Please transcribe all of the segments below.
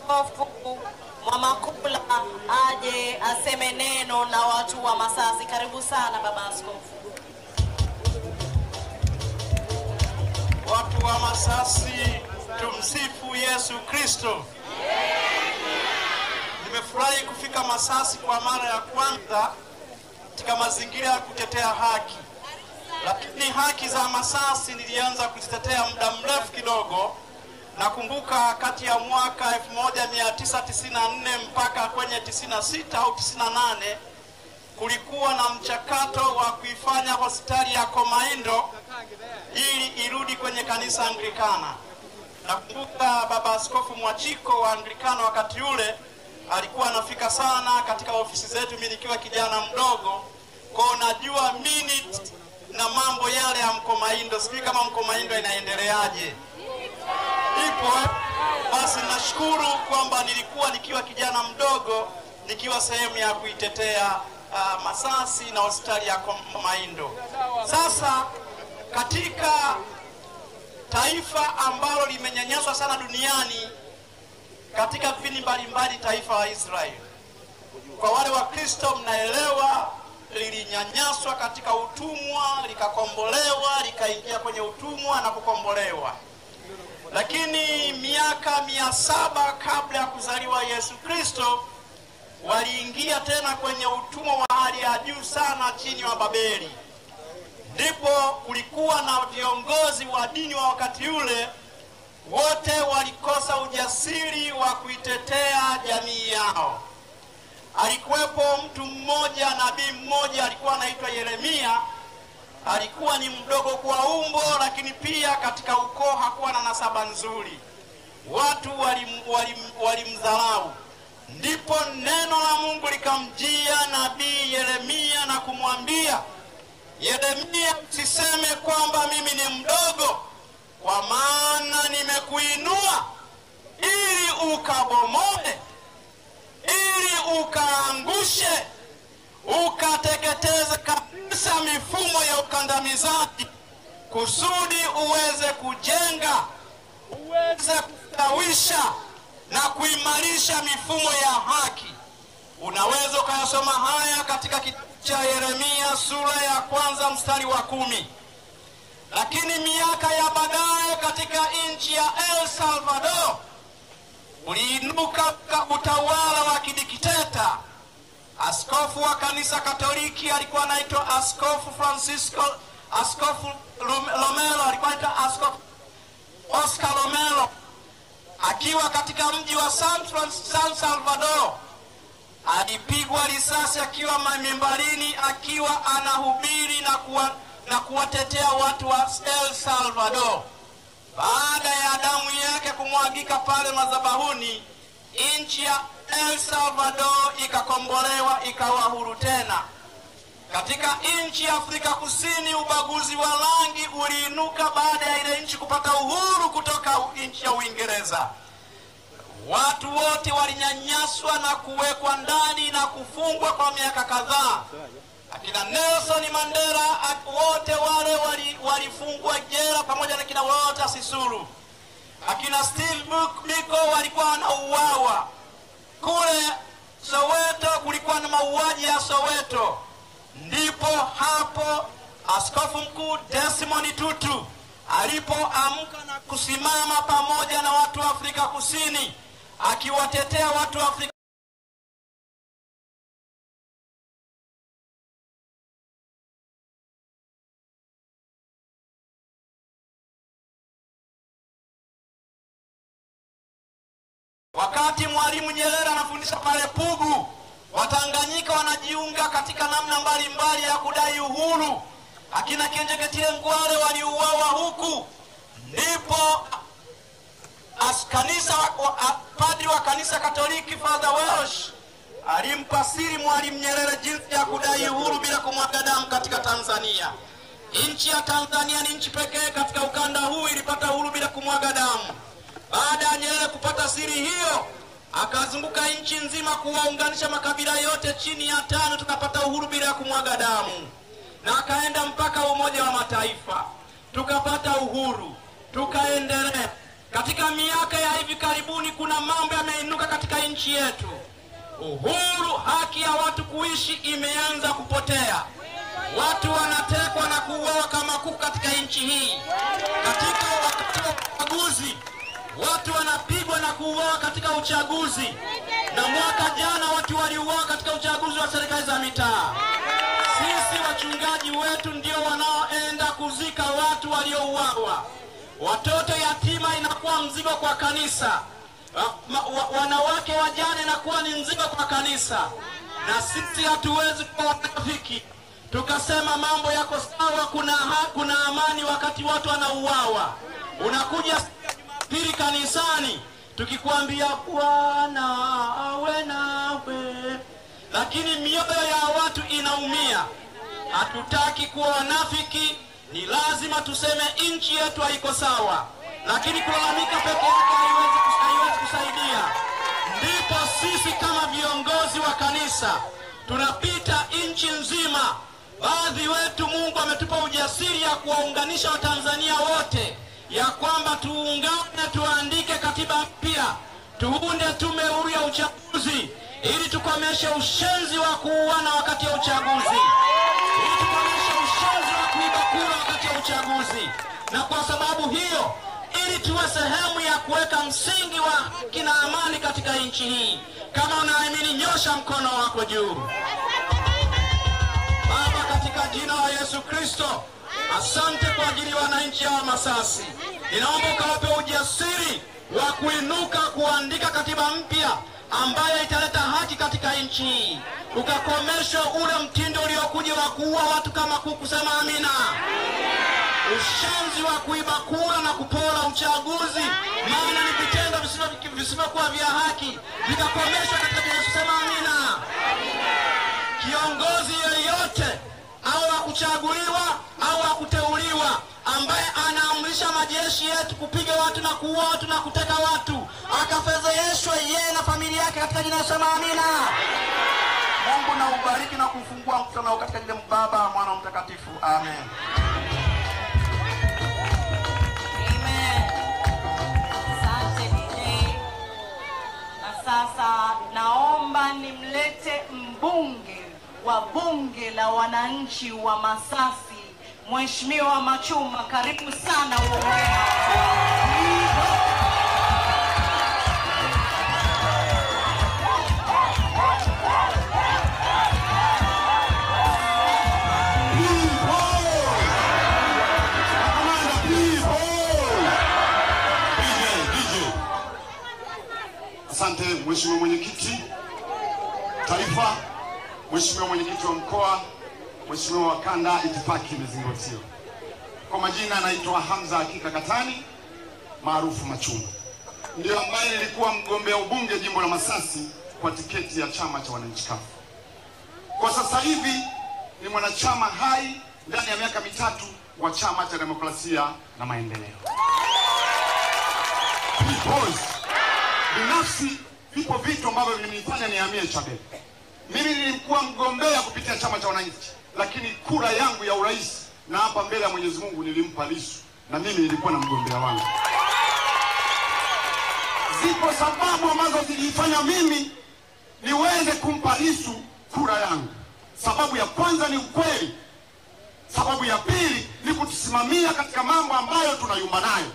Askofu Mwamakula aje aseme neno na watu wa Masasi. Karibu sana baba askofu. Watu wa Masasi, tumsifu Yesu Kristo. Nimefurahi kufika Masasi kwa mara ya kwanza katika mazingira ya kutetea haki. Lakini haki za Masasi nilianza kuzitetea muda mrefu kidogo. Nakumbuka kati ya mwaka 1994 mpaka kwenye 96 au 98 kulikuwa na mchakato wa kuifanya hospitali ya Komaindo ili irudi kwenye kanisa Anglikana. Nakumbuka baba askofu Mwachiko wa Anglikana wakati ule alikuwa anafika sana katika ofisi zetu mimi nikiwa kijana mdogo. Kwa najua minute na mambo yale ya Mkomaindo. Sijui kama Mkomaindo inaendeleaje. Ipo. Basi nashukuru kwamba nilikuwa nikiwa kijana mdogo nikiwa sehemu ya kuitetea Masasi na hospitali ya Komaindo. Sasa katika taifa ambalo limenyanyaswa sana duniani katika vipindi mbalimbali, taifa la Israeli, kwa wale wa Kristo mnaelewa, lilinyanyaswa katika utumwa, likakombolewa, likaingia kwenye utumwa na kukombolewa. Lakini miaka 700 kabla ya kuzaliwa Yesu Kristo waliingia tena kwenye utumwa wa hali ya juu sana chini ya Babeli. Ndipo kulikuwa na viongozi wa dini wa wakati ule, wote walikosa ujasiri wa kuitetea jamii yao. Alikuwepo mtu mmoja, nabii mmoja, alikuwa anaitwa Yeremia. Alikuwa ni mdogo kwa umbo, lakini pia katika ukoo hakuwa na nasaba nzuri. Watu walimdharau. Ndipo neno la Mungu likamjia nabii Yeremia na kumwambia, Yeremia, usiseme kwamba mimi ni mdogo, kwa maana nimekuinua ili ukabomoe, ili ukaangushe, ukateketeze kabisa mifumo ya ukandamizaji, kusudi uweze kujenga, uweze kustawisha na kuimarisha mifumo ya haki. Unaweza ukayasoma haya katika kitabu cha Yeremia sura ya 1 mstari wa 10. Lakini miaka ya baadaye katika nchi ya El Salvador uliinuka utawala wa kidikteta. Askofu wa kanisa Katoliki alikuwa anaitwa Askofu Francisco, Askofu Romero, alikuwa anaitwa Askofu Oscar Romero. Akiwa katika mji wa San Salvador alipigwa risasi akiwa mimbarini, akiwa anahubiri na kuwatetea watu wa El Salvador. Baada ya damu yake kumwagika pale madhabahuni, nchi ya El Salvador ikakombolewa, ikawa huru tena. Katika nchi ya Afrika Kusini ubaguzi wa rangi uliinuka baada ya ile nchi kupata uhuru kutoka nchi ya Uingereza. Watu wote walinyanyaswa na kuwekwa ndani na kufungwa kwa miaka kadhaa. Akina Nelson Mandela wote wale walifungwa jela pamoja na kina Walter Sisulu. Akina Steve Biko walikuwa wanauawa. Kule Soweto kulikuwa na mauaji ya Soweto. Ndipo hapo Askofu Mkuu Desmond Tutu alipoamka na kusimama pamoja na watu wa Afrika Kusini akiwatetea watu wa Afrika. Wakati Mwalimu Nyerere anafundisha pale Pugu, Watanganyika wanajiunga katika namna mbalimbali ya kudai uhuru. Akina Kinjeketile Ngwale waliuawa huku. Ndipo padri wa kanisa Katoliki Father Welsh alimpasiri Mwalimu Nyerere jinsi ya kudai uhuru bila kumwaga damu katika Tanzania. Nchi ya Tanzania ni nchi pekee katika ukanda huu ilipata uhuru bila kumwaga damu. Baada ya Nyerere kupata siri hiyo, akazunguka nchi nzima kuwaunganisha makabila yote chini ya 5, tukapata uhuru bila kumwaga damu. Na akaenda mpaka Umoja wa Mataifa, tukapata uhuru, tukaendelea. Katika miaka ya hivi karibuni kuna mambo yameinuka katika nchi yetu. Uhuru, haki ya watu kuishi imeanza kupotea. Watu wanatekwa na kuuawa kama kuku katika nchi hii. Katika wakati wa uchaguzi, watu wanapigwa na kuuawa katika uchaguzi. Na mwaka jana watu waliuawa katika uchaguzi wa serikali za mitaa. Sisi wachungaji wetu ndio wanaoenda kuzika watu waliouawa. Watoto yatima inakuwa mzigo kwa kanisa. Wanawake wajane inakuwa ni mzigo kwa kanisa. Na sisi hatuwezi kuwa wanafiki tukasema mambo yako sawa, kuna amani wakati watu wanauawa. Unakuja Jumapili kanisani tukikwambia Bwana awe nawe, lakini mioyo ya watu inaumia. Hatutaki kuwa wanafiki. Ni lazima tuseme nchi yetu haiko sawa, lakini kulalamika peke yake haiwezi kusaidia. Ndipo sisi kama viongozi wa kanisa tunapita nchi nzima. Baadhi wetu Mungu ametupa ujasiri ya kuwaunganisha Watanzania wote, ya kwamba tuungane, tuandike katiba mpya, tuunde tume huru ya uchaguzi ili tukomeshe ushenzi wa kuuana wakati wa uchaguzi, ili tukomeshe ushenzi wa kuiba kura wakati wa uchaguzi. Na kwa sababu hiyo, ili tuwe sehemu ya kuweka msingi wa haki na amani katika nchi hii, kama unaamini nyosha mkono wako juu. Baba, katika jina la Yesu Kristo, asante kwa ajili ya wananchi wa Masasi. Ninaomba ukawape ujasiri wa kuinuka kuandika katiba mpya ambayo italeta haki katika nchi hii. Ukakomesha ule mtindo uliokuja wa kuua watu kama kuku. Sema amina. Ushenzi wa kuiba kura na kupora uchaguzi, maana ni vitendo visivyokuwa vya haki, vikakomeshwa katika jina. Sema amina. Kiongozi yeyote au akuchaguliwa au akuteuliwa ambaye anaamrisha majeshi yetu kupiga watu na kuua watu na kuteka watu, akafedheheshwe yeye na familia yake katika jina. Sema amina. Mungu na ubariki na kufungua mkutano katika jina la Baba, Mwana na Mtakatifu. Amen. Sasa naomba nimlete mbunge wa bunge la wananchi wa Masasi, Mheshimiwa Machuma. Karibu sana uongee. Asante Mheshimiwa Mwenyekiti Taifa, Mheshimiwa Mwenyekiti wa Mkoa, Mheshimiwa wa Kanda, itifaki imezingatiwa. Kwa majina anaitwa Hamza Hakika Katani maarufu Machuma. Ndio ambaye nilikuwa mgombea ubunge jimbo la Masasi kwa tiketi ya chama cha wananchi CUF. Kwa sasa hivi ni mwanachama hai ndani ya miaka mitatu wa chama cha demokrasia na maendeleo. Binafsi vipo vitu ambavyo vilinifanya nihamie Chadema. Mimi nilikuwa mgombea kupitia chama cha wananchi, lakini kura yangu ya urais na hapa mbele ya Mwenyezi Mungu nilimpa Lissu, na mimi nilikuwa na mgombea wangu. Zipo sababu ambazo zilifanya mimi niweze kumpa Lissu kura yangu. Sababu ya kwanza ni ukweli. Sababu ya pili ni kutusimamia katika mambo ambayo tunayumba nayo.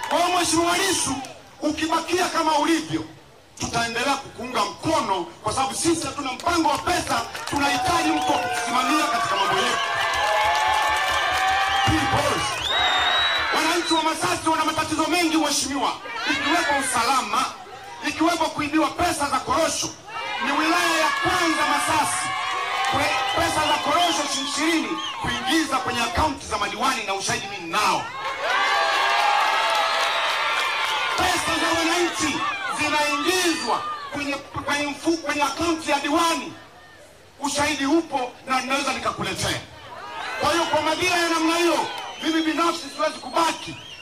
Kwa Mheshimiwa Lissu, ukibakia kama ulivyo, tutaendelea kukuunga mkono kwa sababu sisi hatuna mpango wa pesa, tunahitaji mtu kutusimamia katika mambo yetu. Wananchi wa Masasi wana matatizo mengi mheshimiwa, ikiwepo usalama, ikiwepo kuibiwa pesa za korosho. Ni wilaya ya kwanza Masasi pesa za korosho 20 kuingiza kwenye akaunti za madiwani, na ushahidi mimi nao. Pesa za wananchi zinaingizwa kwenye akaunti ya diwani, ushahidi upo na ninaweza nikakuletea. Kwa hiyo kwa madira ya namna hiyo, mimi binafsi siwezi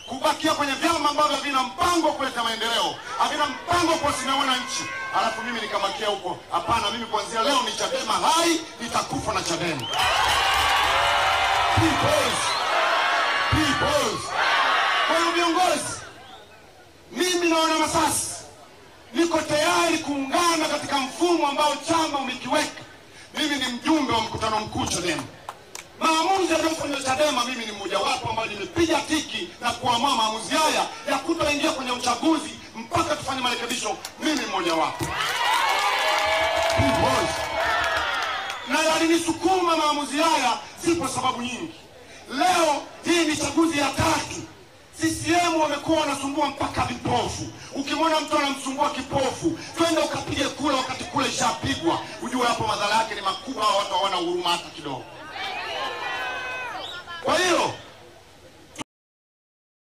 kubakia kwenye vyama ambavyo vina mpango kuleta maendeleo, havina mpango kuwasimamia wananchi, alafu mimi nikabakia huko. Hapana, mimi kuanzia leo ni Chadema hai, nitakufa na Chadema. Kwa hiyo viongozi, mimi na wana Masasi niko tayari kuungana katika mfumo ambao chama umekiweka. Mimi ni mjumbe wa mkutano mkuu Chadema. Maamuzi yaliyofanywa Chadema, mimi ni mmoja wapo ambao nimepiga tiki na kuamua maamuzi haya ya kutoingia kwenye uchaguzi mpaka tufanye marekebisho. Mimi mmoja wapo. Na yalinisukuma maamuzi haya zipo sababu nyingi. Leo hii ni chaguzi ya 3. CCM wamekuwa wanasumbua mpaka vipofu. Ukimwona mtu anamsumbua kipofu, twende ukapige kula wakati kule ishapigwa, ujue hapo madhara